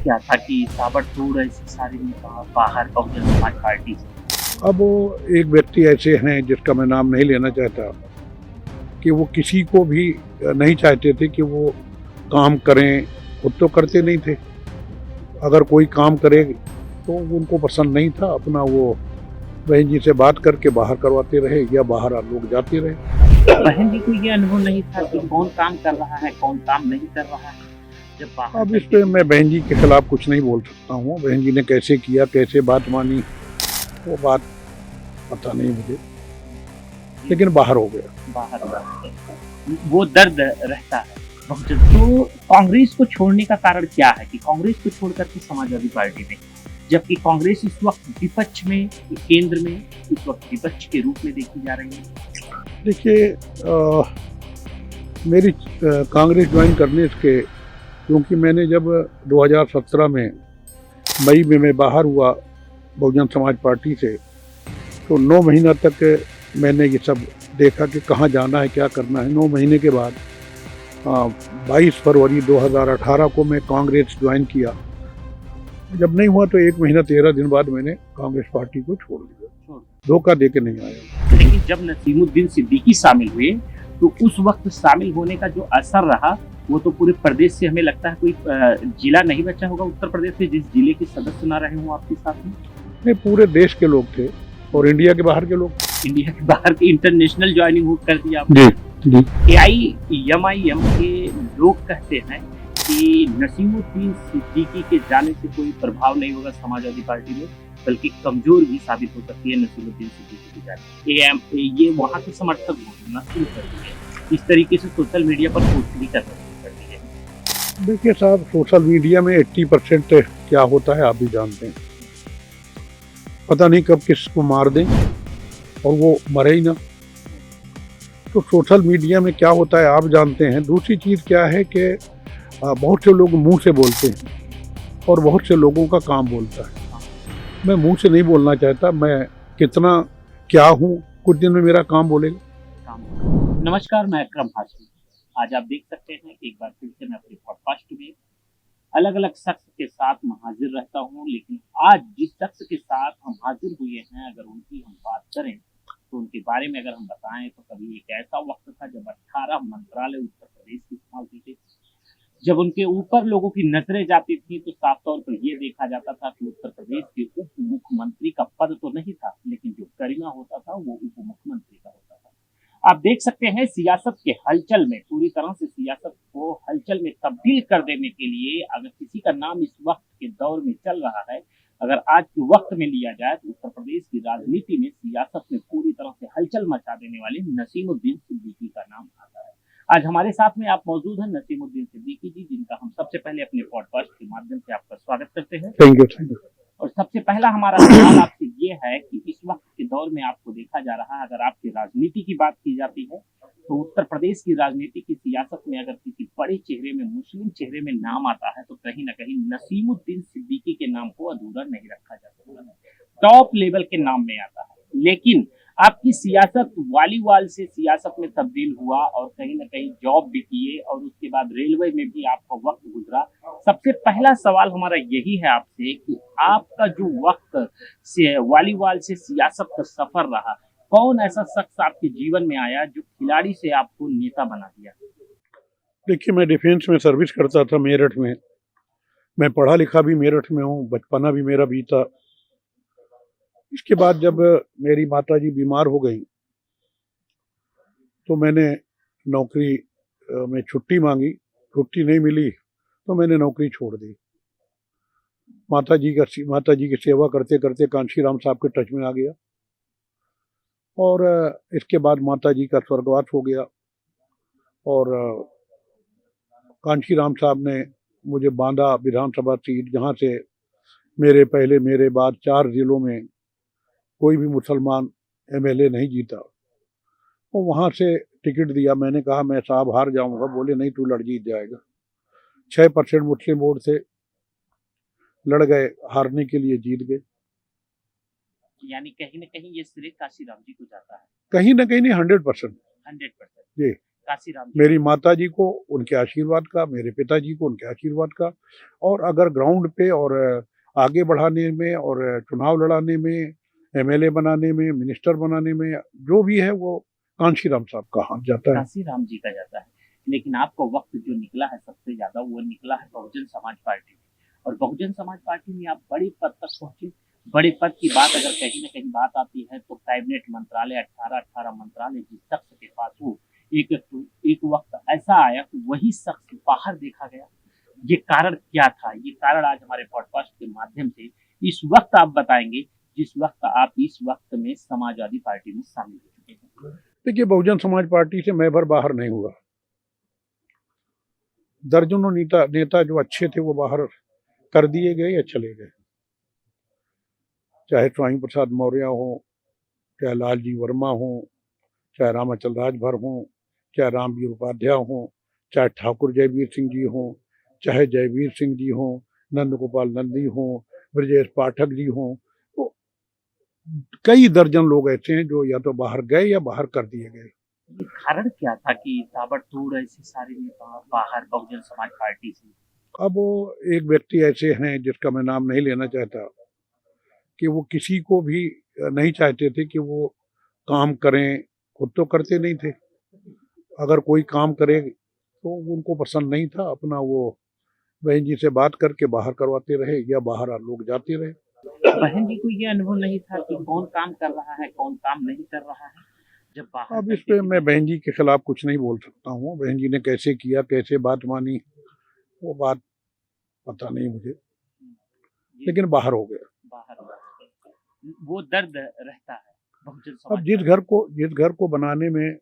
क्या था कि ताबड़तोड़ ऐसी सारी बाहर बहुजन समाज पार्टी से? अब वो एक व्यक्ति ऐसे हैं जिसका मैं नाम नहीं लेना चाहता कि वो किसी को भी नहीं चाहते थे कि वो काम करें, खुद तो करते नहीं थे। अगर कोई काम करे तो उनको पसंद नहीं था, अपना वो बहन जी से बात करके बाहर करवाते रहे या बाहर लोग जाते रहे। बहन जी को ये अनुभव नहीं था कि कौन काम कर रहा है, कौन काम नहीं कर रहा है? जब बाहर अब इस पे मैं बहन जी के खिलाफ कुछ नहीं बोल सकता हूँ। बहन जी ने कैसे किया, कैसे बात मानी, वो बात पता नहीं मुझे, लेकिन बाहर हो गया। बाहर वो दर्द रहता है बहुजन। तो कांग्रेस को छोड़ने का कारण क्या है कि कांग्रेस को छोड़कर के समाजवादी पार्टी में, जबकि कांग्रेस इस वक्त विपक्ष में, केंद्र में इस वक्त विपक्ष के रूप में देखी जा रही है? देखिए, मेरी कांग्रेस ज्वाइन करने के, क्योंकि मैंने जब 2017 में मई में मैं बाहर हुआ बहुजन समाज पार्टी से, तो 9 महीना तक मैंने ये सब देखा कि कहाँ जाना है, क्या करना है। 9 महीने के बाद 22 फरवरी 2018 को मैं कांग्रेस ज्वाइन किया। जब नहीं हुआ तो 1 महीना 13 दिन बाद मैंने कांग्रेस पार्टी को छोड़ दिया। धोखा दे के नहीं आया। लेकिन जब नसीमुद्दीन सिद्दीकी शामिल हुए तो उस वक्त शामिल होने का जो असर रहा वो तो पूरे प्रदेश से, हमें लगता है कोई जिला नहीं बचा होगा उत्तर प्रदेश से जिस जिले के सदस्य ना रहे हों आपके साथ में। नहीं, पूरे देश के लोग थे और इंडिया के बाहर के लोग। इंडिया के बाहर के इंटरनेशनल ज्वाइनिंग कर दिया आपने? जी। AIMIM के लोग कहते हैं कि नसीमुद्दीन सिद्दीकी के जाने से कोई प्रभाव नहीं होगा समाजवादी पार्टी में, बल्कि कमजोर भी साबित हो सकती है नसीमुद्दीन सिद्दीकी की जाने। ये वहाँ के समर्थक बोलना शुरू कर दिए, इस तरीके से सोशल मीडिया पर पोस्ट भी करना शुरू कर दिए। देखिए साहब, सोशल मीडिया में 80% क्या होता है आप भी जानते हैं। पता नहीं कब किसको मार दें और वो मरे ही ना। तो सोशल मीडिया में क्या होता है आप जानते हैं। दूसरी चीज़ क्या है कि बहुत से लोग मुंह से बोलते हैं और बहुत से लोगों का काम बोलता है। मैं मुंह से नहीं बोलना चाहता, मैं कितना क्या हूँ, कुछ दिन में मेरा काम बोलेगा। नमस्कार, मैं अकरम हाशिमी। आज आप देख सकते हैं एक बार फिर से मैं अपने पॉडकास्ट में अलग अलग शख्स के साथ मैं हाजिर रहता हूँ, लेकिन आज जिस शख्स के साथ हम हाजिर हुए हैं, अगर उनकी हम बात करें तो उनके बारे में अगर हम बताएं तो कभी एक ऐसा वक्त था जब 18 मंत्रालय उत्तर प्रदेश की संभालती थी। जब उनके ऊपर लोगों की नजरें जाती थी तो साफ तौर पर यह देखा जाता था कि उत्तर प्रदेश के उप मुख्यमंत्री का पद तो नहीं था, लेकिन जो गरिमा होता था वो उप मुख्यमंत्री का होता था। आप देख सकते हैं सियासत के हलचल में, पूरी तरह से सियासत को हलचल में तब्दील कर देने के लिए अगर किसी का नाम इस वक्त के दौर में चल रहा है, अगर आज के वक्त में लिया जाए तो उत्तर प्रदेश की राजनीति में, सियासत में पूरी तरह से हलचल मचा देने वाले नसीमुद्दीन सिद्दीकी का नाम आता है। आज हमारे साथ में आप मौजूद हैं नसीमुद्दीन सिद्दीकी जी, जिनका हम सबसे पहले अपने पॉडकास्ट के माध्यम से आपका स्वागत करते हैं। Thank you. और सबसे पहला हमारा सवाल आपसे ये है कि इस वक्त के दौर में आपको देखा जा रहा है, अगर आपकी राजनीति की बात की जाती है तो उत्तर प्रदेश की राजनीति की सियासत में अगर किसी बड़े चेहरे में, मुस्लिम चेहरे में नाम आता है तो कहीं ना कहीं नसीमुद्दीन सिद्दीकी के नाम को अधूरा नहीं रखा जा सकता। टॉप लेवल के नाम में आता है। लेकिन आपकी सियासत वालीवाल से सियासत में तब्दील हुआ और कहीं ना कहीं जॉब भी किए और उसके बाद रेलवे में भी आपका वक्त गुजरा। सबसे पहला सवाल हमारा यही है आपसे कि आपका जो वक्त से वालीवाल से सियासत का सफर रहा, कौन ऐसा शख्स आपके जीवन में आया जो खिलाड़ी से आपको नेता बना दिया? देखिए, मैं डिफेंस में सर्विस करता था मेरठ में। मैं पढ़ा लिखा भी मेरठ में हूँ, बचपना भी मेरा बीता। इसके बाद जब मेरी माताजी बीमार हो गई तो मैंने नौकरी में छुट्टी मांगी, छुट्टी नहीं मिली तो मैंने नौकरी छोड़ दी। माताजी की सेवा करते करते कांशीराम साहब के टच में आ गया और इसके बाद माताजी का स्वर्गवास हो गया और कांशीराम साहब ने मुझे बांदा विधानसभा सीट, जहाँ से मेरे बाद 4 जिलों में कोई भी मुसलमान MLA नहीं जीता, वो वहाँ से टिकट दिया। मैंने कहा मैं साहब हार जाऊंगा। बोले नहीं, तू लड़ जीत जाएगा। 6% मुस्लिम वोट से लड़ गए, हारने के लिए जीत गए। यानी कहीं ना कहीं ये श्रेय कांशीराम जी को जाता है। कहीं ना कहीं नहीं, 100%। 100% जी। काशीराम जी मेरी माता जी को उनके आशीर्वाद का, मेरे पिताजी को उनके आशीर्वाद का। और अगर ग्राउंड पे और आगे बढ़ाने में और चुनाव लड़ाने में, एमएलए बनाने में, मिनिस्टर बनाने में जो भी है वो कांशीराम साहब का हाथ जाता है। काशीराम जी का जाता है। लेकिन आपको वक्त जो निकला है सबसे ज्यादा वो निकला है बहुजन समाज पार्टी में, और बहुजन समाज पार्टी में आप बड़े पद तक पहुंचे। बड़े पद की बात अगर कहीं ना कहीं बात आती है तो कैबिनेट मंत्रालय 18 मंत्रालय जिस शख्स के पास हो, एक वक्त ऐसा आया कि वही शख्स बाहर देखा गया। ये कारण क्या था? ये कारण आज हमारे पॉडकास्ट के माध्यम से इस वक्त आप बताएंगे, जिस वक्त आप इस वक्त में समाजवादी पार्टी में शामिल हो चुके हैं। देखिए, बहुजन समाज पार्टी से मैं भर बाहर नहीं हुआ। दर्जनों नेता जो अच्छे थे वो बाहर कर दिए गए या चले गए, चाहे स्वामी प्रसाद मौर्य हो, चाहे लालजी वर्मा हो, चाहे रामाचल राजभर हो, चाहे रामवीर उपाध्याय हो, चाहे ठाकुर जयवीर सिंह जी हो, चाहे जयवीर सिंह जी हो, नंद गोपाल नंदी हो, ब्रजेश पाठक जी हो, तो कई दर्जन लोग ऐसे हैं जो या तो बाहर गए या बाहर कर दिए गए। कारण क्या था कि ताबड़तोड़ ऐसे सारे नेता बाहर बहुजन समाज पार्टी से? अब वो एक व्यक्ति ऐसे हैं जिसका मैं नाम नहीं लेना चाहता, कि वो किसी को भी नहीं चाहते थे कि वो काम करें, खुद तो करते नहीं थे। अगर कोई काम करे तो उनको पसंद नहीं था, अपना वो बहन जी से बात करके बाहर करवाते रहे या बाहर लोग जाते रहे। बहन जी को ये अनुभव नहीं था कि कौन काम कर रहा है, कौन काम नहीं कर रहा है जब बाहर? अब इस पे मैं बहन जी के खिलाफ कुछ नहीं बोल सकता हूँ। बहन जी ने कैसे किया, कैसे बात मानी, वो बात पता नहीं मुझे, लेकिन बाहर हो गया। बाहर वो दर्द रहता है बहुजन अब समाज। जिस घर को बनाने में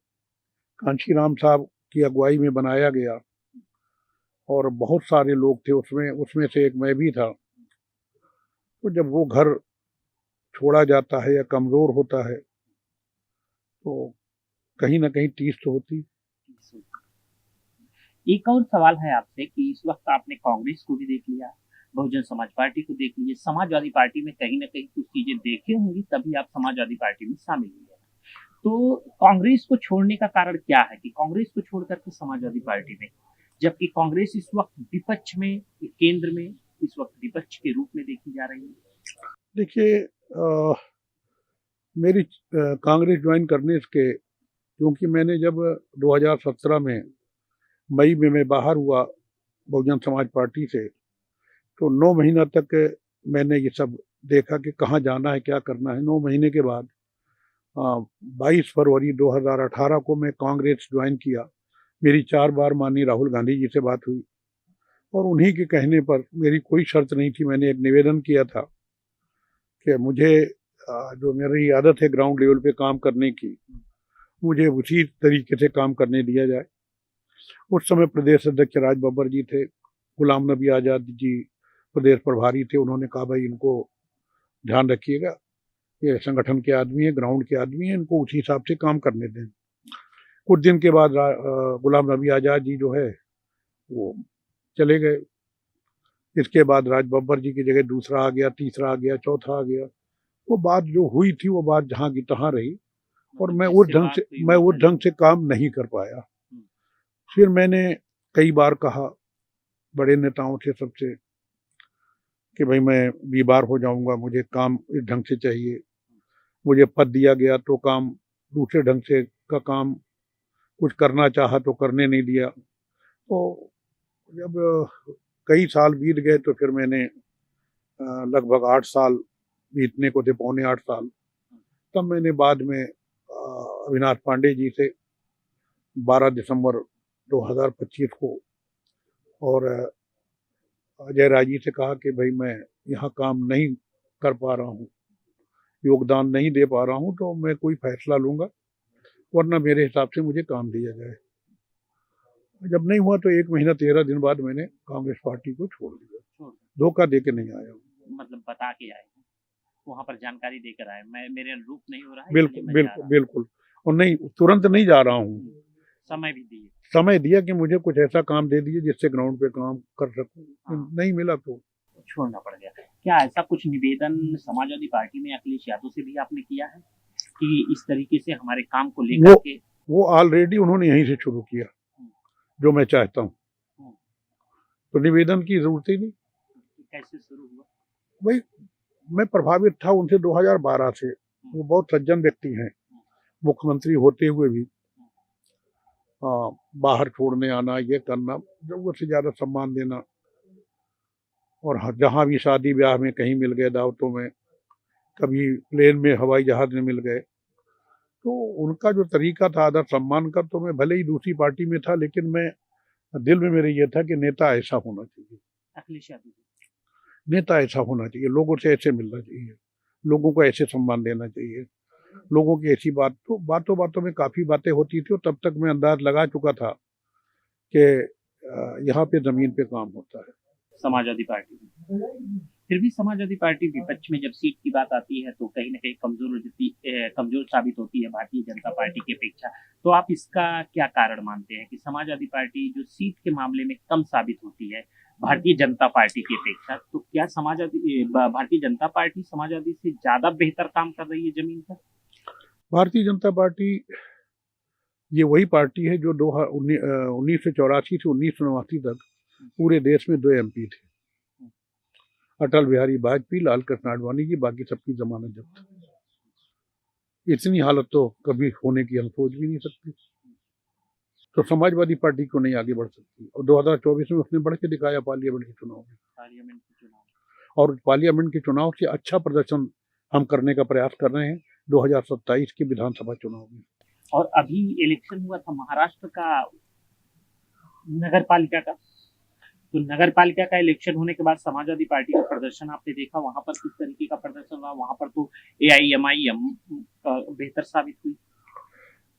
कांशीराम साहब की अगुवाई में बनाया गया और बहुत सारे लोग थे उसमें से एक मैं भी था, तो जब वो घर छोड़ा जाता है या कमजोर होता है तो कहीं ना कहीं टीस तो होती। एक और सवाल है आपसे कि इस वक्त आपने कांग्रेस को भी देख लिया, बहुजन समाज पार्टी को देख लीजिए, समाजवादी पार्टी में कहीं ना कहीं कुछ चीजें देखे होंगी तभी आप समाजवादी पार्टी में शामिल हुए। तो कांग्रेस को छोड़ने का कारण क्या है कि कांग्रेस को छोड़ करके समाजवादी पार्टी में, जबकि कांग्रेस इस वक्त विपक्ष में, केंद्र में इस वक्त विपक्ष के रूप में देखी जा रही है? देखिए, मेरी कांग्रेस ज्वाइन करने के, क्योंकि मैंने जब 2017 में मई में मैं बाहर हुआ बहुजन समाज पार्टी से, तो 9 महीना तक मैंने ये सब देखा कि कहाँ जाना है, क्या करना है। 9 महीने के बाद 22 फरवरी 2018 को मैं कांग्रेस ज्वाइन किया। मेरी 4 बार माननीय राहुल गांधी जी से बात हुई और उन्हीं के कहने पर, मेरी कोई शर्त नहीं थी, मैंने एक निवेदन किया था कि मुझे जो मेरी आदत है ग्राउंड लेवल पे काम करने की, मुझे उसी तरीके से काम करने दिया जाए। उस समय प्रदेश अध्यक्ष राज बब्बर जी थे, गुलाम नबी आज़ाद जी प्रदेश प्रभारी थे। उन्होंने कहा भाई इनको ध्यान रखिएगा, ये संगठन के आदमी है, ग्राउंड के आदमी है, इनको उसी हिसाब से काम करने दें। कुछ दिन के बाद गुलाम नबी आज़ाद जी जो है वो चले गए। इसके बाद राज बब्बर जी की जगह दूसरा आ गया, तीसरा आ गया, चौथा आ गया। वो बात जो हुई थी वो बात जहाँ की तहाँ रही और मैं उस ढंग से काम नहीं कर पाया। फिर मैंने कई बार कहा बड़े नेताओं से, सबसे, कि भाई मैं बीमार हो जाऊंगा, मुझे काम इस ढंग से चाहिए। मुझे पद दिया गया तो काम दूसरे ढंग से का काम कुछ करना चाहा तो करने नहीं दिया। तो जब कई साल बीत गए तो फिर मैंने लगभग 8 साल बीतने को थे, पौने 8 साल, तब मैंने बाद में अविनाश पांडे जी से 12 दिसंबर 2025 को और अजय राय जी से कहा कि भाई मैं यहाँ काम नहीं कर पा रहा हूँ, योगदान नहीं दे पा रहा हूँ, तो मैं कोई फैसला लूँगा, वरना मेरे हिसाब से मुझे काम दिया जाए। जब नहीं हुआ तो 1 महीना 13 दिन बाद मैंने कांग्रेस पार्टी को छोड़ दिया। धोखा दे के नहीं आया, मतलब बता के आए, वहाँ पर जानकारी देकर आए, मैं मेरे अनुरूप नहीं हो रहा है। बिल्कुल। और नहीं, तुरंत नहीं जा रहा हूँ, समय भी दिए, समय दिया कि मुझे कुछ ऐसा काम दे दीजिए जिससे ग्राउंड पे काम कर सकूं। नहीं मिला तो छोड़ना पड़ गया। क्या ऐसा कुछ निवेदन समाजवादी पार्टी में अखिलेश यादव से भी आपने किया है कि इस तरीके से हमारे काम को लेकर के? वो ऑलरेडी उन्होंने यहीं से शुरू किया जो मैं चाहता हूँ, तो निवेदन की जरूरत ही नहीं। कैसे शुरू हुआ? भाई मैं प्रभावित था उनसे 2012 से। वो बहुत सज्जन व्यक्ति हैं, मुख्यमंत्री होते हुए भी बाहर छोड़ने आना, ये करना, जरूरत से ज्यादा सम्मान देना, और जहाँ भी शादी ब्याह में कहीं मिल गए, दावतों में, कभी प्लेन में, हवाई जहाज में मिल गए, तो उनका जो तरीका था आदर सम्मान का, तो मैं भले ही दूसरी पार्टी में था, लेकिन मैं दिल में मेरे ये था कि नेता ऐसा होना चाहिए, अखिलेश यादव जी। नेता ऐसा होना चाहिए, लोगों से ऐसे मिलना चाहिए, लोगों को ऐसे सम्मान देना चाहिए, लोगों की ऐसी बात। तो बातों बातों में काफी बातें होती थी, और तब तक मैं अंदाज लगा चुका था कि यहाँ पे जमीन पे काम होता है। समाजवादी पार्टी में फिर भी समाजवादी पार्टी विपक्ष में जब सीट की बात आती है तो कहीं ना कहीं कमजोर साबित होती है भारतीय जनता पार्टी की अपेक्षा। तो आप इसका क्या कारण मानते हैं कि समाजवादी पार्टी जो सीट के मामले में कम साबित होती है भारतीय जनता पार्टी की अपेक्षा, तो क्या भारतीय जनता पार्टी समाजवादी से ज्यादा बेहतर काम कर रही है जमीन पर? भारतीय जनता पार्टी ये वही पार्टी है जो 1984 से 1989 तक पूरे देश में 2 MP थे, अटल बिहारी वाजपेयी, लाल कृष्ण आडवाणी जी, बाकी सबकी जमानत जब्त। इतनी हालत तो कभी होने की हम सोच भी नहीं सकते। तो समाजवादी पार्टी क्यों नहीं आगे बढ़ सकती? और 2024 में उसने बढ़ के दिखाया पार्लियामेंट के चुनाव में, और पार्लियामेंट के चुनाव से अच्छा प्रदर्शन हम करने का प्रयास कर रहे हैं 2027 के विधानसभा चुनाव में। और अभी इलेक्शन हुआ था महाराष्ट्र का नगर पालिका का, तो नगर पालिका का इलेक्शन होने के बाद समाजवादी पार्टी का प्रदर्शन आपने देखा, वहां पर किस तरीके का प्रदर्शन हुआ? वहां पर तो AIMIM बेहतर साबित हुई।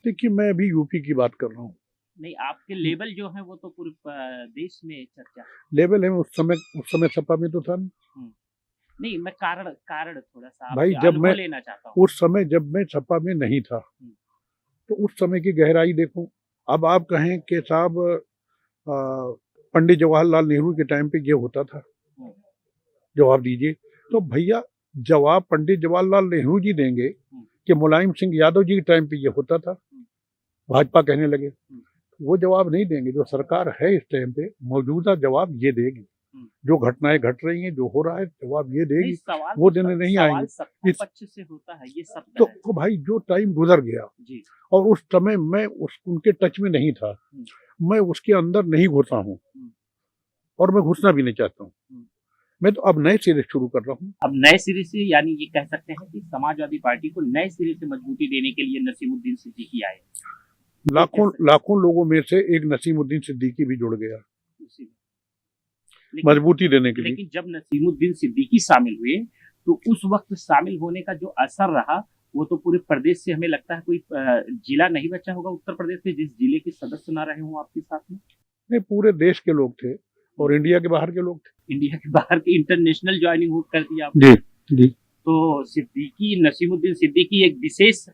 देखिए, मैं अभी यूपी की बात कर रहा हूँ। नहीं, आपके लेवल जो है वो तो पूरे देश में चर्चा लेवल है। उस समय सपा में तो था नहीं, मैं कारण थोड़ा सा भाई, जब मैं लेना चाहता हूँ। उस समय जब मैं सपा में नहीं था, तो उस समय की गहराई देखो। अब आप कहें कि साहब पंडित जवाहरलाल नेहरू के टाइम पे ये होता था, जवाब दीजिए। तो भैया, जवाब पंडित जवाहरलाल नेहरू जी देंगे कि मुलायम सिंह यादव जी के टाइम पे ये होता था? भाजपा कहने लगे। वो जवाब नहीं देंगे। जो सरकार है इस टाइम पे मौजूदा, जवाब ये देगी। जो घटनाएं घट रही हैं, जो हो रहा है, जवाब ये देगी। वो देने नहीं आएंगे। इस पक्ष से होता है ये सब। तो भाई, जो टाइम गुजर गया जी, और उस समय मैं उनके टच में नहीं था, मैं उसके अंदर नहीं घुसा हूँ, और मैं घुसना भी नहीं चाहता हूँ। मैं तो अब नए सिरे शुरू कर रहा हूँ। अब नए सिरे से, यानी ये कह सकते हैं कि समाजवादी पार्टी को नए सिरे से मजबूती देने के लिए नसीमुद्दीन सिद्दीकी आए। लाखों लोगों में से एक नसीमुद्दीन सिद्दीकी भी जुड़ गया मजबूती देने के लिए। लेकिन जब नसीमुद्दीन सिद्दीकी शामिल हुए तो उस वक्त शामिल होने का जो असर रहा वो तो पूरे प्रदेश से, हमें लगता है कोई जिला नहीं बचा होगा उत्तर प्रदेश में जिस जिले के सदस्य ना रहे हों आपके साथ में। नहीं, पूरे देश के लोग थे और इंडिया के बाहर के लोग थे। इंडिया के बाहर के इंटरनेशनल ज्वाइनिंग कर दिया आपने। जी। तो नसीमुद्दीन सिद्दीकी एक विशेष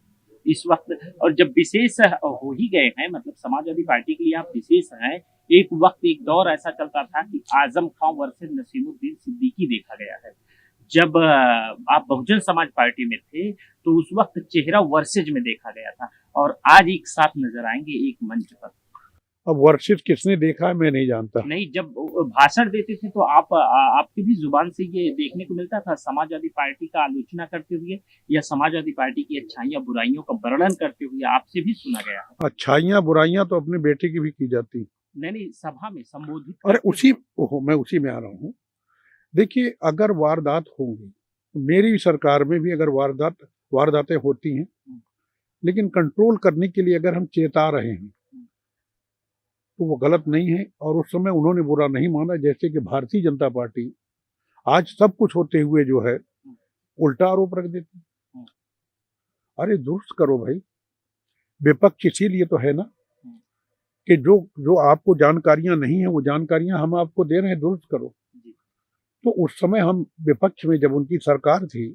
इस वक्त, और जब विशेष हो ही गए हैं, मतलब समाजवादी पार्टी के लिए आप विशेष हैं। एक वक्त, एक दौर ऐसा चलता था कि आजम खां वर्सेस नसीमुद्दीन सिद्दीकी देखा गया है। जब आप बहुजन समाज पार्टी में थे तो उस वक्त चेहरा वर्सेज में देखा गया था, और आज एक साथ नजर आएंगे एक मंच पर। अब वर्सेज किसने देखा है मैं नहीं जानता। नहीं, जब भाषण देते थे तो आपकी भी जुबान से ये देखने को मिलता था, समाजवादी पार्टी का आलोचना करते हुए या समाजवादी पार्टी की अच्छाइयां बुराइयों का वर्णन करते हुए आपसे भी सुना गया है। अच्छाइयां बुराइयां तो अपने बेटे की भी की जाती। नहीं, सभा में संबोधित। अरे मैं उसी में आ रहा हूँ। देखिए, अगर वारदात होंगी, मेरी सरकार में भी अगर वारदातें होती हैं, लेकिन कंट्रोल करने के लिए अगर हम चेता रहे हैं तो वो गलत नहीं है। और उस समय उन्होंने बुरा नहीं माना। जैसे कि भारतीय जनता पार्टी आज सब कुछ होते हुए जो है उल्टा आरोप रख देती। अरे दुरुस्त करो भाई। विपक्ष इसीलिए तो है ना कि जो आपको जानकारियां नहीं है वो जानकारियां हम आपको दे रहे हैं, दुरुस्त करो। तो उस समय हम विपक्ष में, जब उनकी सरकार थी,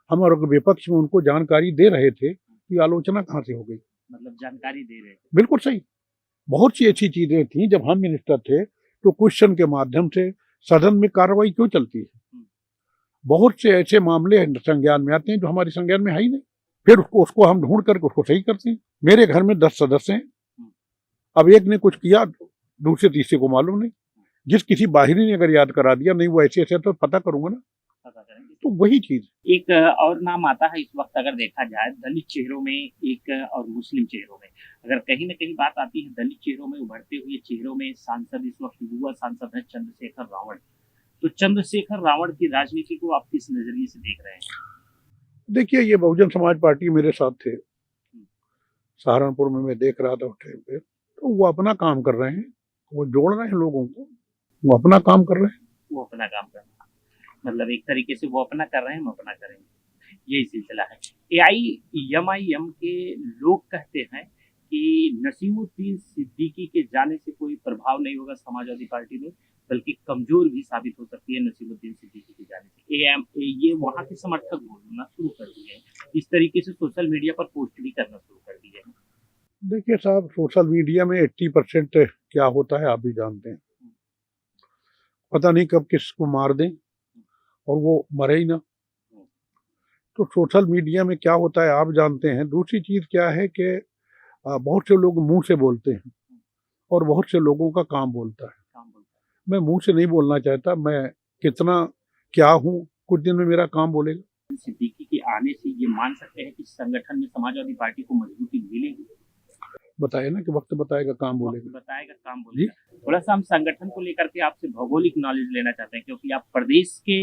हम और विपक्ष में उनको जानकारी दे रहे थे कि आलोचना कहाँ से हो गई। मतलब जानकारी दे रहे थे। बिल्कुल सही। बहुत सी ऐसी चीजें थी जब हम मिनिस्टर थे तो क्वेश्चन के माध्यम से सदन में कार्रवाई क्यों चलती है। बहुत से ऐसे मामले संज्ञान में आते हैं जो हमारे संज्ञान में है ही नहीं। फिर उसको हम ढूंढ करके उसको सही करते हैं। मेरे घर में 10 सदस्य हैं, अब एक ने कुछ किया दूसरे तीसरे को मालूम नहीं, जिस किसी बाहरी ने अगर याद करा दिया नहीं वो ऐसे ऐसे तो पता करूंगा ना, पता करेंगे। तो वही चीज। एक और नाम आता है इस वक्त अगर देखा जाए दलित चेहरों में एक और मुस्लिम चेहरों में, अगर कहीं ना कहीं बात आती है दलित चेहरों में, उभरते हुए चेहरों में सांसद इस वक्त युवा सांसद है चंद्रशेखर रावण। तो चंद्रशेखर रावण की राजनीति को आप किस नजरिए से देख रहे हैं? देखिए, ये बहुजन समाज पार्टी मेरे साथ थे, सहारनपुर में मैं देख रहा था उस टाइम पे, तो वो अपना काम कर रहे हैं, वो जोड़ रहे हैं लोगों को, वो अपना काम कर रहे हैं। वो अपना काम कर रहे हैं, मतलब एक तरीके से वो अपना कर रहे हैं, हम अपना करेंगे, यही सिलसिला है। AIMIM के लोग कहते हैं कि नसीमुद्दीन सिद्दीकी के जाने से कोई प्रभाव नहीं होगा समाजवादी पार्टी में, बल्कि कमजोर भी साबित हो सकती है नसीमुद्दीन सिद्दीकी के जाने से। ये वहां के समर्थक बोलना शुरू कर दिए हैं, इस तरीके से सोशल मीडिया पर पोस्ट भी करना शुरू कर दिए हैं। देखिए साहब, सोशल मीडिया में 80% क्या होता है आप भी जानते हैं, पता नहीं कब किसको मार दें और वो मरे ही ना। तो सोशल मीडिया में क्या होता है आप जानते हैं। दूसरी चीज क्या है कि बहुत से लोग मुंह से बोलते हैं और बहुत से लोगों का काम बोलता है। मैं मुंह से नहीं बोलना चाहता, मैं कितना क्या हूँ, कुछ दिन में मेरा काम बोलेगा। सिद्दीकी के आने से ये मान सकते हैं कि संगठन में समाजवादी पार्टी को मजबूती मिलेगी? बताए ना कि वक्त बताएगा, काम बोलेगा। बताएगा, काम बोलेगा। थोड़ा सा हम संगठन को लेकर के आपसे भौगोलिक नॉलेज लेना चाहते हैं, क्योंकि आप प्रदेश के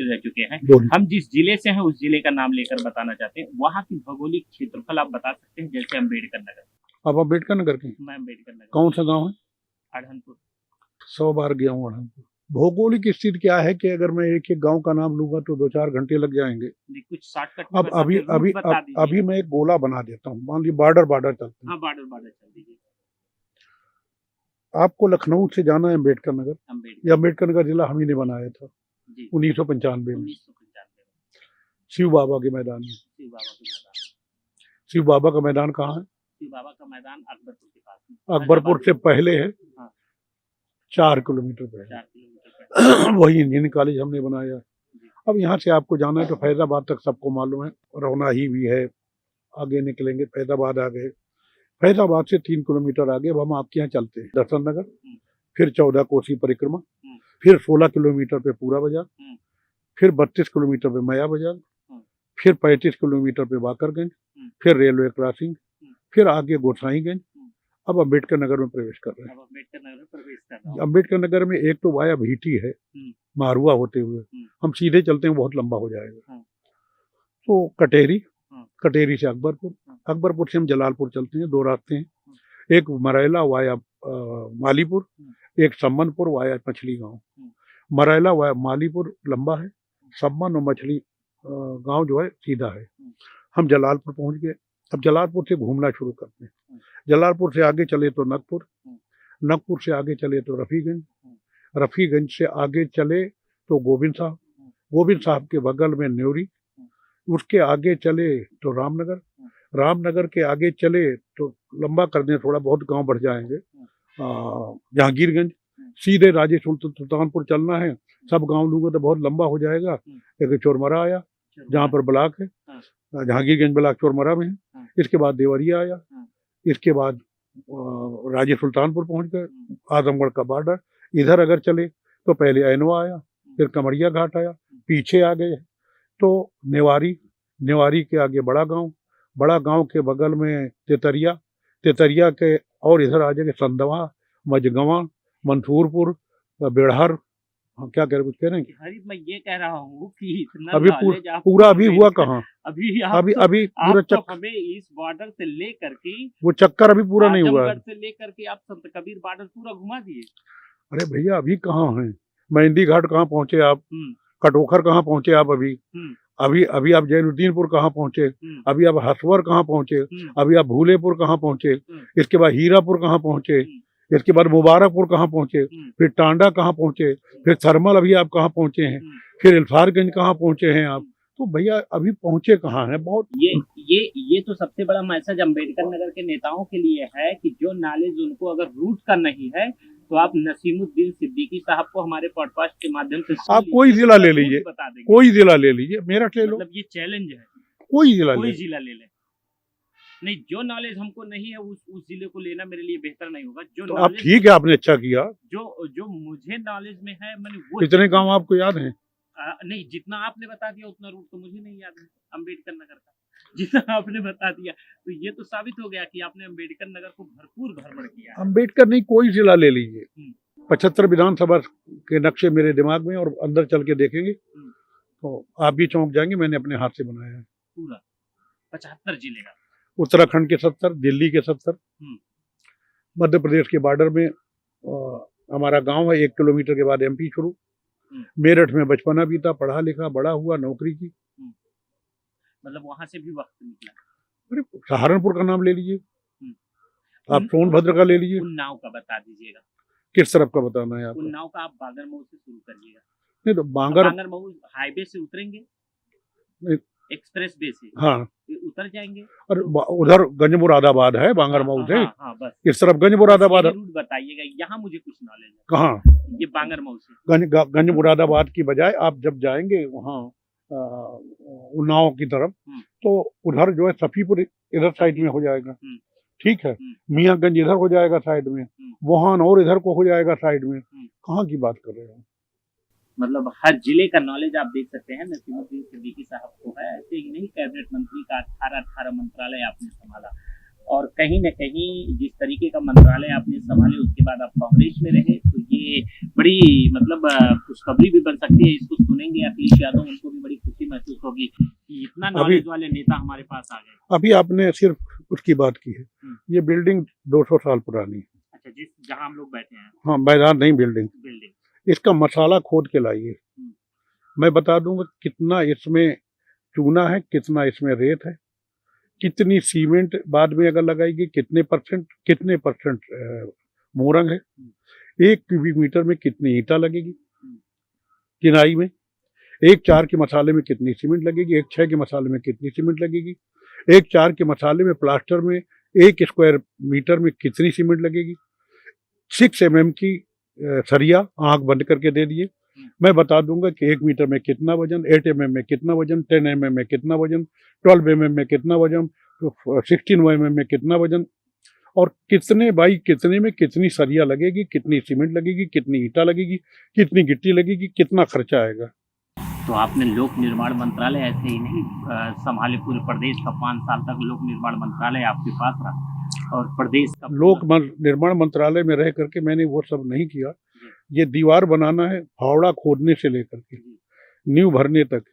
रह चुके हैं। हम जिस जिले से हैं उस जिले का नाम लेकर बताना चाहते हैं, वहाँ की भौगोलिक क्षेत्रफल आप बता सकते हैं? जैसे अम्बेडकर नगर। अब अम्बेडकर नगर के? मैं अम्बेडकर नगर। कौन सा गाँव है? अढ़नपुर। 100 बार गया हूँ अढ़नपुर। भौगोलिक स्थिति क्या है कि अगर मैं एक एक गांव का नाम लूंगा तो 2-4 घंटे लग जाएंगे। कुछ शॉर्टकट। अब अभी मैं एक गोला बना देता हूँ, मान लीजिए बॉर्डर चलते हैं। हाँ, बॉर्डर चल दीजिए। आपको लखनऊ से जाना है अम्बेडकर नगर, ये अम्बेडकर नगर जिला हम ही ने बनाया था 1995 में, शिव बाबा के मैदान में। शिव बाबा का मैदान कहाँ है? शिव बाबा का मैदान अकबरपुर के पास में। अकबरपुर से पहले है, 4 किलोमीटर पे। वही इंजीनियरिंग कॉलेज हमने बनाया। अब यहाँ से आपको जाना है तो फैजाबाद तक सबको मालूम है, रौना ही भी है, आगे निकलेंगे फैजाबाद आ गए। फैजाबाद से 3 किलोमीटर आगे अब हम आपके यहाँ चलते हैं दर्शन नगर, फिर 14 कोसी परिक्रमा, फिर 16 किलोमीटर पे पूरा बाजार, फिर 32 किलोमीटर पे माया बाजार, फिर 35 किलोमीटर पे बाकरगंज, फिर रेलवे क्रॉसिंग, फिर आगे गोसाईगंज। अब अम्बेडकर नगर में प्रवेश कर रहे हैं। अम्बेडकर नगर में एक तो वाया भीटी है, मारुआ होते हुए हम सीधे चलते हैं, बहुत लंबा हो जाएगा। तो कटेरी से अकबरपुर, अकबरपुर से हम जलालपुर चलते हैं, 2 रास्ते हैं, एक मरैला वाया मालीपुर, एक सम्मनपुर वाया मछली गांव। मरैला वाया मालीपुर लंबा है, सम्मन और मछली गांव जो है सीधा है। हम जलालपुर पहुंच गए, अब जलालपुर से घूमना शुरू करते हैं। जलालपुर से आगे चले तो नगपुर, नगपुर से आगे चले तो रफीगंज, रफीगंज से आगे चले तो गोविंद साहब, गोविंद साहब के बगल में न्योरी, उसके आगे चले तो रामनगर, रामनगर के आगे चले तो लंबा कर दें थोड़ा, बहुत गांव बढ़ जाएंगे, जहांगीरगंज, सीधे राजे सुल्तानपुर चलना है, सब गांव लूंगा तो बहुत लंबा हो जाएगा। एक चोरमरा आया जहाँ पर ब्लॉक है, जहांगीरगंज ब्लॉक चोरमरा में है। इसके बाद देवरिया आया, इसके बाद राजे सुल्तानपुर पहुंच गए, आजमगढ़ का बॉर्डर। इधर अगर चले तो पहले ऐनवा आया, फिर कमरिया घाट आया, पीछे आ गए तो नेवारी, नेवारी के आगे बड़ा गांव, बड़ा गांव के बगल में तेतरिया, तेतरिया के और इधर आ जाएंगे संदवा, मजगवा, मंसूरपुर, बेड़हर। क्या कह रहे हैं? मैं ये कह रहा हूँ कि इतना अभी पूरा अभी हुआ कहाँ? अभी पूरा तो हमें इस बॉर्डर से लेकर के वो चक्कर अभी पूरा नहीं हुआ है। से लेकर के आप संत कबीर बॉर्डर पूरा घुमा दिए। अरे भैया अभी कहाँ है? मेहंदी घाट कहाँ पहुँचे आप? कटोखर कहाँ पहुँचे आप? अभी आप जैनुद्दीनपुर कहाँ पहुँचे? अभी आप हसवर कहाँ पहुँचे? अभी आप भूलेपुर कहाँ पहुँचे? इसके बाद हीरापुर कहाँ पहुँचे? इसके बाद मुबारकपुर कहाँ पहुँचे? फिर टांडा कहाँ पहुँचे? फिर थर्मल अभी आप कहाँ पहुँचे हैं? फिर इल्फारगंज कहाँ पहुँचे हैं आप? तो भैया अभी पहुँचे कहाँ हैं? बहुत ये तो सबसे बड़ा मैसेज अम्बेडकर नगर के नेताओं के लिए है कि जो नॉलेज उनको अगर रूट का नहीं है तो आप नसीमुद्दीन सिद्दीकी साहब को हमारे पॉडकास्ट के माध्यम से आप कोई जिला ले लीजिए, कोई जिला ले लीजिए, मेरठ ले लो। मतलब ये चैलेंज है। कोई जिला कोई ले। जिला ले लें। नहीं, जो नॉलेज हमको नहीं है उस जिले को लेना मेरे लिए बेहतर नहीं होगा। जो तो आप नॉलेज ठीक है, आपने अच्छा किया। जो मुझे नॉलेज में है मैंने वो कितने गांव आपको याद हैं? नहीं, जितना आपने बता दिया उतना रूट तो मुझे नहीं याद है अम्बेडकर नगर का। जितना आपने बता दिया तो ये तो साबित हो गया कि आपने अम्बेडकर नगर को भरपूर भ्रमण किया है। अम्बेडकर नहीं, कोई जिला ले लीजिए। 75 विधानसभा के नक्शे मेरे दिमाग में, और अंदर चल के देखेंगे तो आप भी चौंक जाएंगे। मैंने अपने हाथ से बनाया है पूरा 75 जिले का। उत्तराखंड के 70, दिल्ली के 70, मध्य प्रदेश के बॉर्डर में हमारा गांव है, 1 किलोमीटर के बाद एमपी शुरू। मेरठ में बचपना बीता, पढ़ा लिखा, बड़ा हुआ, नौकरी की। मतलब वहां से भी वक्त निकला। अरे सहारनपुर का नाम ले लीजिए, आप सोनभद्र का ले लीजिए। उन्नाव का बता दीजिएगा। किस तरफ का बताना है आपको? उन्नाव का आप बांगरमऊ से शुरू करिएगा। नहीं तो बांगरमऊ हाईवे से उतरेंगे, नहीं, एक्सप्रेस वे से हाँ फिर उतर जाएंगे। और उधर गंज मुरादाबाद है बांगरमऊ से। हाँ, बस इस तरफ गंज मुरादाबाद। रूट बताइएगा, यहाँ मुझे कुछ नॉलेज है। कहाँ? ये बांगरमऊ से गंज मुरादाबाद की बजाय आप जब जाएंगे वहाँ उन्नाव की तरफ, तो उधर जो है सफीपुर इधर साइड में हो जाएगा, ठीक है। मियाँगंज इधर हो जाएगा साइड में, वहां और इधर को हो जाएगा साइड में। कहाँ की बात कर रहे हो? मतलब हर जिले का नॉलेज आप देख सकते हैं नसीमुद्दीन सिद्दीकी साहब को है। ऐसे ही नहीं, कैबिनेट मंत्री का 18 मंत्रालय आपने संभाला, और कहीं न कहीं जिस तरीके का मंत्रालय आपने संभाले उसके बाद आप कांग्रेस में रहे, तो ये बड़ी मतलब खुशखबरी भी बन सकती है। इसको सुनेंगे अखिलेश यादव, उनको भी बड़ी खुशी महसूस होगी कि इतना नॉलेज वाले नेता हमारे पास आ गए। अभी आपने सिर्फ उसकी बात की है, ये बिल्डिंग 200 साल पुरानी है। अच्छा, जहाँ हम लोग बैठे हैं। हाँ, मैदान नहीं, बिल्डिंग। इसका मसाला खोद के लाइए, मैं बता दूंगा कितना इसमें चूना है, कितना इसमें रेत है, कितनी सीमेंट बाद में अगर लगाएगी, कितने परसेंट मोरंग है, 1 क्यूबिक मीटर में कितनी ईंटा लगेगी चिनाई में, 1/4 के मसाले में कितनी सीमेंट लगेगी, 1/6 के मसाले में कितनी सीमेंट लगेगी, 1/4 के मसाले में प्लास्टर में 1 स्क्वायर मीटर में कितनी सीमेंट लगेगी। 6 mm की सरिया आंख बंद करके दे दिए, मैं बता दूंगा कि 1 मीटर में कितना वजन, 8 mm में कितना वजन, 10 mm में कितना वजन, 12 mm में कितना वजन, 16 mm में कितना वजन, और कितने बाई कितने में कितनी सरिया लगेगी, कितनी सीमेंट लगेगी, कितनी ईंटा लगेगी, कितनी गिट्टी लगेगी, कितना खर्चा आएगा। तो आपने लोक निर्माण मंत्रालय ऐसे ही नहीं संभाले, पूरे प्रदेश का 5 साल तक लोक निर्माण मंत्रालय आपके पास रहा, और प्रदेश का लोक निर्माण मंत्रालय में रह करके मैंने वो सब नहीं किया। ये दीवार बनाना है, फावड़ा खोदने से लेकर के नींव भरने तक,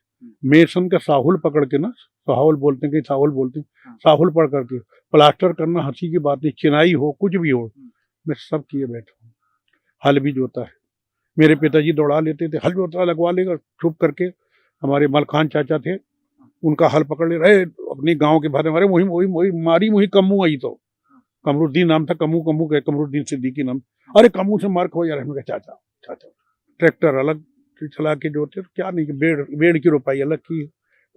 मेसन का साहुल पकड़ के ना, साहुल बोलते हैं कि साहुल बोलते हैं, साहुल पकड़ करके प्लास्टर करना हंसी की बात नहीं, चिनाई हो कुछ भी हो, मैं सब किए बैठा हूँ। हल भी जोता है, मेरे पिताजी दौड़ा लेते थे, हल जोता लगवा लेगा छुप करके। हमारे मलखान चाचा थे, उनका हल पकड़ ले रहे अपने गांव के भारे मारे, वही मारी मुही कम्मू आई, तो कमरुद्दीन नाम था, कमू के कमरुद्दीन सिद्दीकी नाम। अरे कमू से मार खो यार, हमने कहा चाचा ट्रैक्टर अलग चला के जोते, क्या नहीं, बेड़ की रोपाई अलग की है,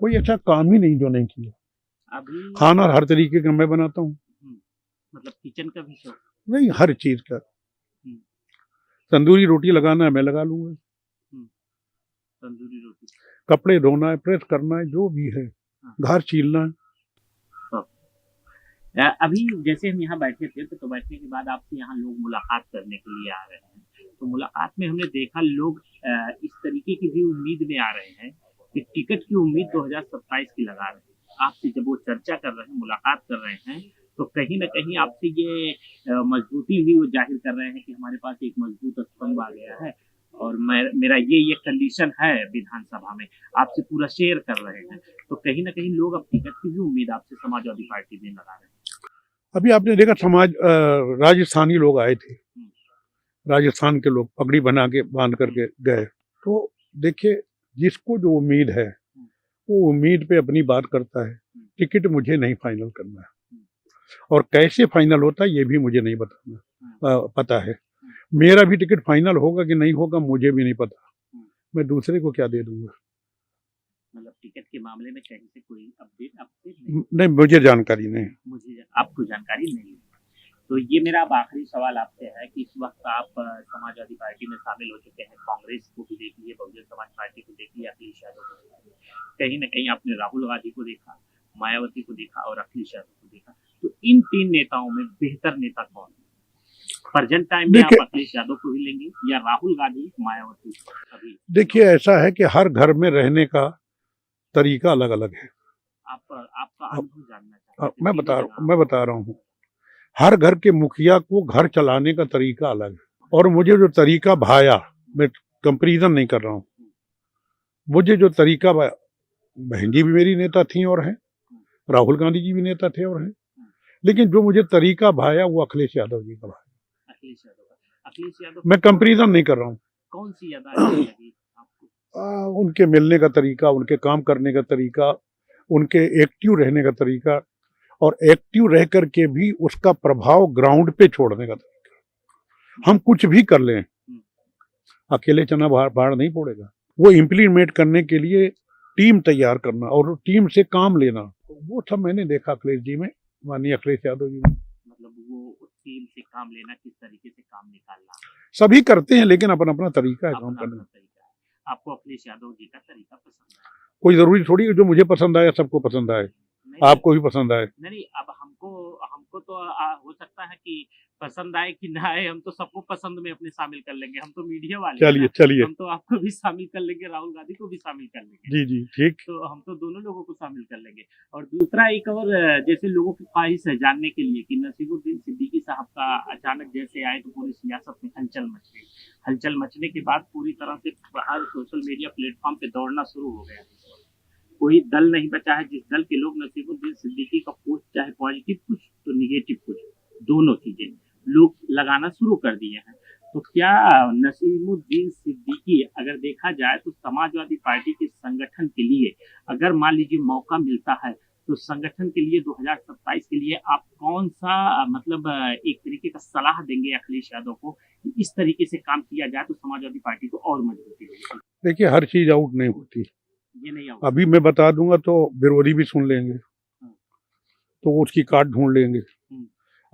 कोई अच्छा काम ही नहीं जो नहीं किया। खाना हर तरीके का मैं बनाता हूँ, मतलब किचन का भी शौक नहीं, हर चीज का। तंदूरी रोटी लगाना है मैं लगा लूंगा, तंदूरी रोटी, कपड़े धोना है, प्रेस करना है, जो भी है, घर छीलना है। अभी जैसे हम यहाँ बैठे थे तो बैठने के बाद आपसे यहाँ लोग मुलाकात करने के लिए आ रहे हैं, तो मुलाकात में हमने देखा लोग इस तरीके की भी उम्मीद में आ रहे हैं कि टिकट की उम्मीद 2027 की लगा रहे हैं। आपसे जब वो चर्चा कर रहे हैं, मुलाकात कर रहे हैं, तो कहीं ना कहीं आपसे ये मजबूती भी वो जाहिर कर रहे हैं कि हमारे पास एक मजबूत स्तंभ आ गया है, और मेरा ये कंडीशन है विधानसभा में, आपसे पूरा शेयर कर रहे हैं, तो कहीं ना कहीं लोग अब टिकट की भी उम्मीद आपसे समाजवादी पार्टी में लगा रहे हैं। अभी आपने देखा राजस्थानी लोग आए थे, राजस्थान के लोग पगड़ी बना के बांध करके गए, तो देखिए जिसको जो उम्मीद है वो उम्मीद पे अपनी बात करता है। टिकट मुझे नहीं फाइनल करना है, और कैसे फाइनल होता है ये भी मुझे नहीं पता है। मेरा भी टिकट फाइनल होगा कि नहीं होगा मुझे भी नहीं पता, मैं दूसरे को क्या दे दूंगा। मतलब टिकट के मामले में कहीं से कोई अपडेट नहीं, मुझे जानकारी नहीं, आपको जानकारी नहीं। तो ये मेरा अब आखिरी सवाल आपसे है कि इस वक्त आप समाजवादी पार्टी में शामिल हो चुके हैं, कांग्रेस को भी देख लिए, बहुजन समाज पार्टी को देख लिया, अखिलेश यादव को देख लिया, कहीं ना कहीं आपने राहुल गांधी को देखा, मायावती को देखा और अखिलेश यादव को देखा। तो इन तीन नेताओं में बेहतर नेता कौन है? प्रेजेंट टाइम में आप अखिलेश यादव को ही लेंगे या राहुल गांधी, मायावती? अभी देखिए, ऐसा है कि हर घर में रहने का तरीका अलग अलग है। आपका अनुभव जानना चाहते हैं। मैं बता रहा हूँ, हर घर के मुखिया को घर चलाने का तरीका अलग है, और मुझे जो तरीका भाया, मैं कंपैरिजन नहीं कर रहा हूँ, मुझे जो तरीका भाया, बहन जी भी मेरी नेता थी और हैं, राहुल गांधी जी भी नेता थे और हैं, लेकिन जो मुझे तरीका भाया वो अखिलेश यादव जी का भाया। अखिलेश यादव मैं कंपैरिजन नहीं कर रहा हूँ। कौन सी ज्यादा अच्छी लगी आपको? उनके मिलने का तरीका, उनके काम करने का तरीका, उनके एक्टिव रहने का तरीका, और एक्टिव रह करके भी उसका प्रभाव ग्राउंड पे छोड़ने का तरीका। हम कुछ भी कर लें, अकेले चना बाढ़ नहीं फोड़ेगा। वो इम्प्लीमेंट करने के लिए टीम तैयार करना और टीम से काम लेना, वो सब मैंने देखा अखिलेश जी में, माननीय अखिलेश यादव जी में। मतलब वो टीम से काम लेना, किस तरीके से काम निकालना, सभी करते हैं, लेकिन अपना अपना तरीका है काम करने का। आपको अखिलेश यादव जी का तरीका पसंद है? कोई जरूरी थोड़ी है जो मुझे पसंद आया सबको पसंद आए, आपको भी पसंद आए। नहीं, अब हमको तो हो सकता है कि पसंद आए कि ना आए, हम तो सबको पसंद में अपने शामिल कर लेंगे। हम तो मीडिया वाले चलिए हम तो आपको भी शामिल कर लेंगे, राहुल गांधी को भी शामिल कर लेंगे। जी ठीक। तो हम तो दोनों लोगों को शामिल कर लेंगे। और दूसरा एक और, जैसे लोगों की ख्वाहिश है जानने के लिए कि नसीरुद्दीन सिद्दीकी साहब का अचानक जैसे आए तो पूरी सियासत में हलचल मच गई। हलचल मचने के बाद पूरी तरह से हर सोशल मीडिया प्लेटफॉर्म पे दौड़ना शुरू हो गया। कोई दल नहीं बचा है जिस दल के लोग नसीरुद्दीन सिद्दीकी का पोस्ट, चाहे पॉजिटिव कुछ तो निगेटिव कुछ, दोनों चीजें लोग लगाना शुरू कर दिए हैं। तो क्या नसीरुद्दीन सिद्दीकी, अगर देखा जाए तो समाजवादी पार्टी के संगठन के लिए अगर मान लीजिए मौका मिलता है तो संगठन के लिए 2027 के लिए आप कौन सा मतलब एक तरीके का सलाह देंगे अखिलेश यादव को कि इस तरीके से काम किया जाए तो समाजवादी पार्टी को और मजबूती मिलेगी? देखिए, हर चीज आउट नहीं होती, ये नहीं आउट। अभी मैं बता दूंगा तो विरोधी भी सुन लेंगे, तो उसकी काट ढूंढ लेंगे।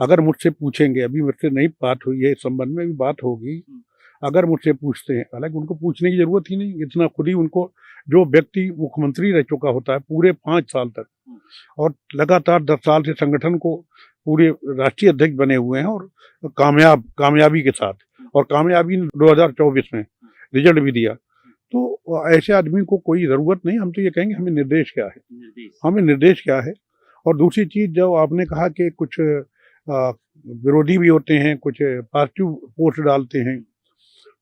अगर मुझसे पूछेंगे, अभी मुझसे नहीं बात हुई है इस संबंध में, भी बात होगी, अगर मुझसे पूछते हैं, हालांकि उनको पूछने की जरूरत ही नहीं, इतना खुद ही उनको, जो व्यक्ति मुख्यमंत्री रह चुका होता है पूरे 5 साल तक और लगातार 10 साल से संगठन को पूरे राष्ट्रीय अध्यक्ष बने हुए हैं और कामयाबी के साथ, और कामयाबी 2024 में रिजल्ट भी दिया, तो ऐसे आदमी को कोई जरूरत नहीं। हम तो ये कहेंगे हमें निर्देश क्या है। और दूसरी चीज, जो आपने कहा कि कुछ विरोधी भी होते हैं, कुछ पॉजिटिव पोस्ट डालते हैं,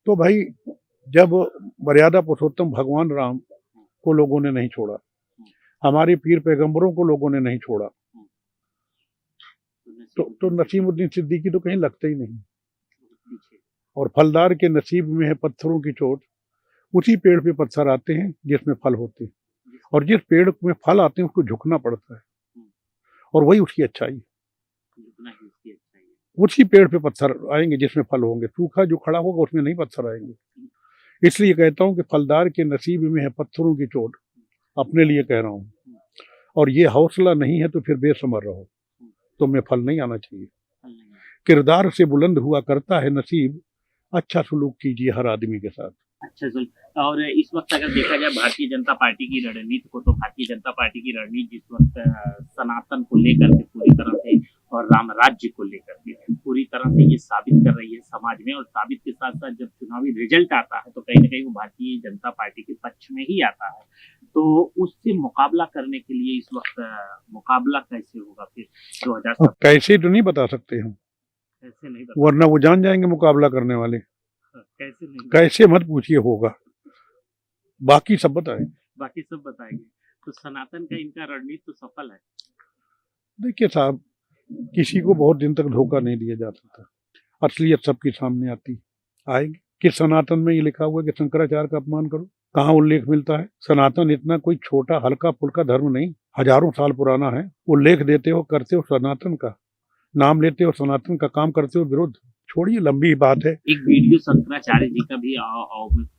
तो भाई जब मर्यादा पुरुषोत्तम भगवान राम को लोगों ने नहीं छोड़ा, हमारे पीर पैगंबरों को लोगों ने नहीं छोड़ा, तो नसीरुद्दीन सिद्दीकी तो कहीं लगते ही नहीं। और फलदार के नसीब में है पत्थरों की चोट, उसी पेड़ पे पत्थर आते हैं जिसमें फल होते हैं, और जिस पेड़ में फल आते हैं उसको झुकना पड़ता है, और वही उसकी अच्छाई है। उसी पेड़ पे पत्थर आएंगे जिसमें फल होंगे, सूखा जो खड़ा होगा उसमें नहीं पत्थर आएंगे। इसलिए कहता हूँ कि फलदार के नसीब में है पत्थरों की चोट, अपने लिए कह रहा हूँ, और ये हौसला नहीं है तो फिर बेसमर रहो, तो मैं फल नहीं आना चाहिए। किरदार से बुलंद हुआ करता है नसीब, अच्छा सलूक कीजिए हर आदमी के साथ। अच्छा, और इस वक्त अगर देखा जाए भारतीय जनता पार्टी की रणनीति को, तो भारतीय जनता पार्टी की रणनीति जिस वक्त सनातन को लेकर के पूरी तरह से और राम राज्य को लेकर के पूरी तरह से ये साबित कर रही है समाज में, और साबित के साथ साथ जब चुनावी रिजल्ट आता है तो कहीं ना कहीं वो भारतीय जनता पार्टी के पक्ष में ही आता है। तो उससे मुकाबला करने के लिए इस वक्त मुकाबला कैसे होगा फिर 2007? कैसे तो नहीं बता सकते हम, कैसे नहीं बता, वरना वो जान जाएंगे मुकाबला करने वाले। कैसे मत पूछिए, होगा, बाकी सब बताएंगे। तो सनातन का इनका रणनीति तो सफल है। देखिए साहब, किसी को बहुत दिन तक धोखा नहीं दिया जा सकता, असलियत सबके सामने आएगी। किस सनातन में ये लिखा हुआ है कि शंकराचार्य का अपमान करो? कहाँ उल्लेख मिलता है? सनातन इतना कोई छोटा हल्का फुल्का धर्म नहीं, हजारों साल पुराना है। उल्लेख देते हो, करते हो सनातन का, नाम लेते हो सनातन का, काम करते हो विरुद्ध। छोड़िए, लंबी बात है। एक वीडियो शंकराचार्य जी का भी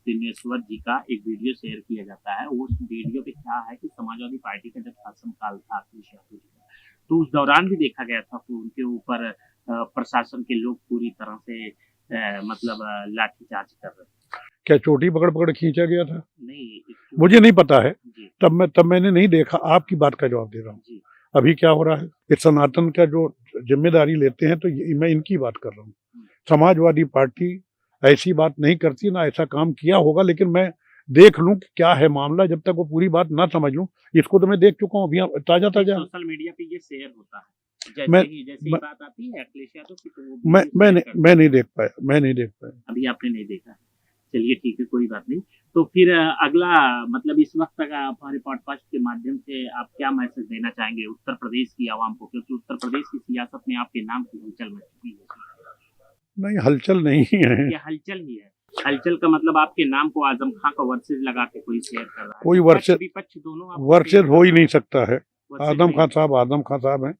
दिनेश्वर जी का एक वीडियो शेयर किया जाता है। उस वीडियो पे क्या है कि समाजवादी पार्टी का जब शासनकाल था अखिलेश यादव जी का, तो उस दौरान भी देखा गया था कि उनके ऊपर प्रशासन के लोग पूरी तरह से मतलब लाठीचार्ज कर रहे हैं। क्या चोटी पकड़ पकड़ खींचा गया था? नहीं, मुझे नहीं पता है, जी तब मैंने नहीं देखा, आपकी बात का जवाब दे रहा हूँ। जी अभी क्या हो रहा है, इस सनातन का जो जिम्मेदारी लेते हैं, तो मैं इनकी बात कर रहा हूँ। समाजवादी पार्टी ऐसी बात नहीं करती, ना ऐसा काम किया होगा, लेकिन मैं देख लूं कि क्या है मामला, जब तक वो पूरी बात ना समझ लूं। इसको तो मैं देख चुका हूँ, अभी ताजा सोशल मीडिया पे ये शेयर होता है, मैं जैसे ही बात आती है अखिलेश यादव की, तो वो मैं नहीं देख पाया। अभी आपने नहीं देखा। चलिए ठीक है, कोई बात नहीं। तो फिर अगला मतलब इस वक्त तक आप हमारे पॉडकास्ट के माध्यम से आप क्या मैसेज देना चाहेंगे उत्तर प्रदेश की आवाम को, क्योंकि उत्तर प्रदेश की सियासत में आपके नाम की हलचल मच चुकी है। नहीं, हलचल नहीं है, ये हलचल ही है। हलचल का मतलब आपके नाम को आजम खां का वर्सेस लगा के कोई शेयर कर रहा है। कोई विपक्ष दोनों वर्सेस हो ही नहीं सकता है। आजम खां साहब हैं,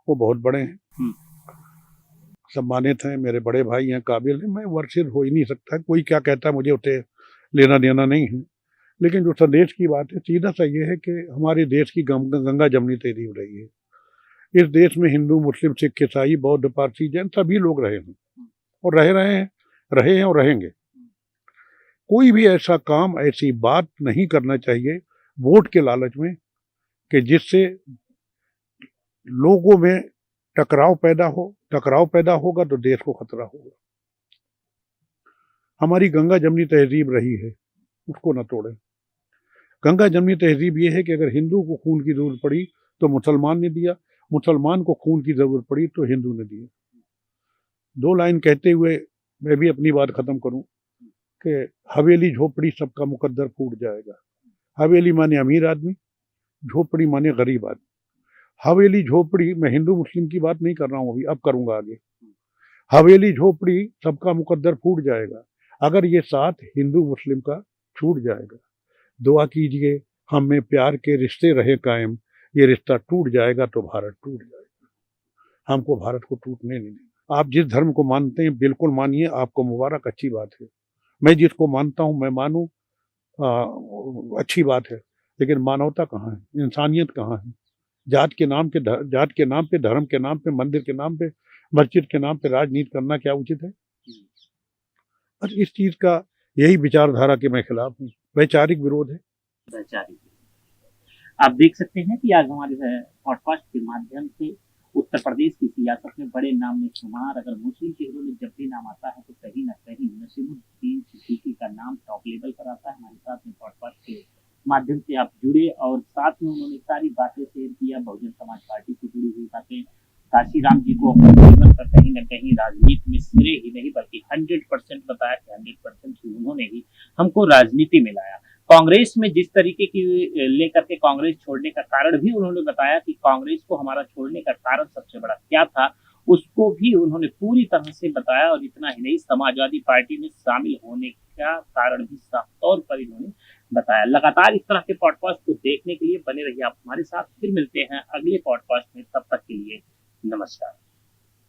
वो बहुत बड़े हैं, सम्मानित हैं, मेरे बड़े भाई हैं, काबिल हैं। मैं वर्सेस हो ही नहीं सकता। कोई क्या कहता है मुझे उसे लेना देना नहीं है। लेकिन जो संदेश की बात है, सीधा सा ये है कि हमारे देश की गंगा जमनी तहजीब रही है। इस देश में हिंदू, मुस्लिम, सिख, ईसाई, बौद्ध, पारसी, जैन सभी लोग रहे हैं और रहे हैं और रहेंगे। कोई भी ऐसा काम, ऐसी बात नहीं करना चाहिए वोट के लालच में कि जिससे लोगों में टकराव पैदा होगा तो देश को खतरा होगा। हमारी गंगा जमनी तहजीब रही है, उसको न तोड़ें। गंगा जमनी तहजीब ये है कि अगर हिंदू को खून की जरूरत पड़ी तो मुसलमान ने दिया, मुसलमान को खून की जरूरत पड़ी तो हिंदू ने दिया। दो लाइन कहते हुए मैं भी अपनी बात खत्म करूं कि हवेली झोपड़ी सबका मुकद्दर फूट जाएगा। हवेली माने अमीर आदमी, झोपड़ी माने गरीब आदमी। हवेली झोपड़ी, मैं हिंदू मुस्लिम की बात नहीं कर रहा हूं अभी, अब करूंगा आगे। हवेली झोपड़ी सबका मुकद्दर फूट जाएगा अगर ये साथ हिंदू मुस्लिम का छूट जाएगा। दुआ कीजिए हम में प्यार के रिश्ते रहे कायम, ये रिश्ता टूट जाएगा तो भारत टूट जाएगा। हमको भारत को टूटने नहीं देना। आप जिस धर्म को मानते हैं बिल्कुल मानिए, आपको मुबारक, अच्छी बात है। मैं जिसको मानता हूं मैं मानूं, अच्छी बात है। लेकिन मानवता कहाँ है, इंसानियत कहाँ है? जात के नाम पे, धर्म के नाम पे, मंदिर के नाम पे, मस्जिद के नाम पे राजनीति करना क्या उचित है? बस इस चीज का यही विचारधारा के मैं खिलाफ हूँ। वैचारिक विरोध है। वैचारिक, आप देख सकते हैं कि आज हमारे पॉडकास्ट के माध्यम से उत्तर प्रदेश की सियासत में बड़े नाम में शुमार अगर मुस्लिम चेहरों में जब भी नाम आता है तो कहीं ना कहीं नसीमुद्दीन सिद्दीकी का नाम टॉप लेवल पर आता है। हमारे साथ में पॉडकास्ट के माध्यम से आप जुड़े और साथ में उन्होंने सारी बातें शेयर किया, बहुजन समाज पार्टी से जुड़ी हुई बातें। काशीराम जी को अपने जीवन का कहीं ना कहीं राजनीति में सिरे ही नहीं बल्कि 100% बताया कि 100% उन्होंने ही हमको राजनीति में लाया। कांग्रेस में जिस तरीके की लेकर के कांग्रेस छोड़ने का कारण भी उन्होंने बताया कि कांग्रेस को हमारा छोड़ने का कारण सबसे बड़ा क्या था, उसको भी उन्होंने पूरी तरह से बताया। और इतना ही नहीं, समाजवादी पार्टी में शामिल होने का कारण भी साफ तौर पर इन्होंने बताया। लगातार इस तरह के पॉडकास्ट को देखने के लिए बने रहिए आप हमारे साथ। फिर मिलते हैं अगले पॉडकास्ट में, तब तक के लिए नमस्कार।